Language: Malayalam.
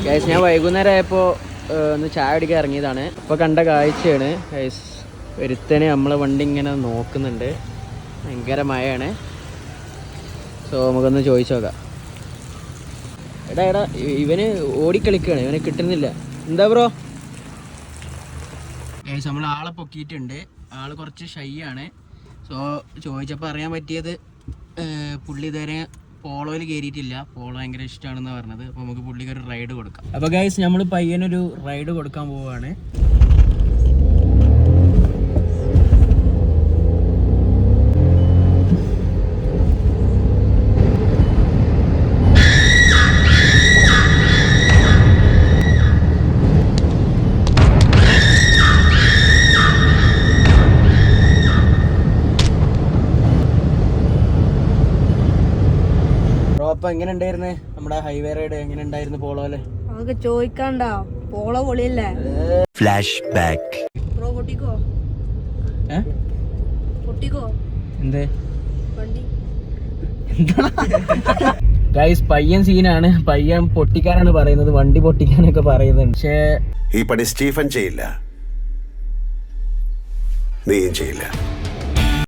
ഗൈസ് ഞാൻ വൈകുന്നേരം ആയപ്പോൾ ഒന്ന് ചായ അടിക്കാൻ ഇറങ്ങിയതാണ്. ഇപ്പോൾ കണ്ട കാഴ്ചയാണ് ഗൈസ്. ഒരുത്തനെ നമ്മളെ വണ്ടി ഇങ്ങനെ നോക്കുന്നുണ്ട്. ഭയങ്കര മഴയാണ്. സോ നമുക്കൊന്ന് ചോദിച്ചു നോക്കാം. എടാ ഇവന് ഓടിക്കളിക്കുകയാണ്, ഇവനെ കിട്ടുന്നില്ല. എന്താ ബ്രോ? ഗൈസ് നമ്മൾ ആളെ പൊക്കിയിട്ടുണ്ട്. ആൾ കുറച്ച് ഷൈ ആണ്. സോ ചോദിച്ചപ്പോൾ അറിയാൻ പറ്റിയത് പുള്ളി ഇതുവരെ പോളോയിൽ കയറിയിട്ടില്ല. പോളോ ഭയങ്കര ഇഷ്ടമാണെന്നാണ് പറഞ്ഞത്. അപ്പോൾ നമുക്ക് പുള്ളിക്ക് ഒരു റൈഡ് കൊടുക്കാം. അപ്പോൾ ഗൈസ് നമ്മൾ പയ്യനൊരു റൈഡ് കൊടുക്കാൻ പോവുകയാണ്. അപ്പൊ എങ്ങനെ ഉണ്ടായിരുന്നു നമ്മുടെ ഹൈവേ റൈഡ്? എങ്ങനെ ഉണ്ടായിരുന്നു പോളോയില്? നമുക്ക് ചോദിക്കണ്ട, പോളോ പൊളിയല്ലേ. Flash back. ബ്രോ പൊട്ടിക്കോ എന്തേ വണ്ടി? ഗൈസ് പയ്യൻ സീനാണ്. പയ്യൻ പൊട്ടിക്കാനാണ് പറയുന്നത്, വണ്ടി പൊട്ടിക്കാനൊക്കെ പറയുന്നുണ്ട്. പക്ഷേ ഈ പണി സ്റ്റീഫൻ ചെയ്യില്ല, നീയും ചെയ്യില്ല.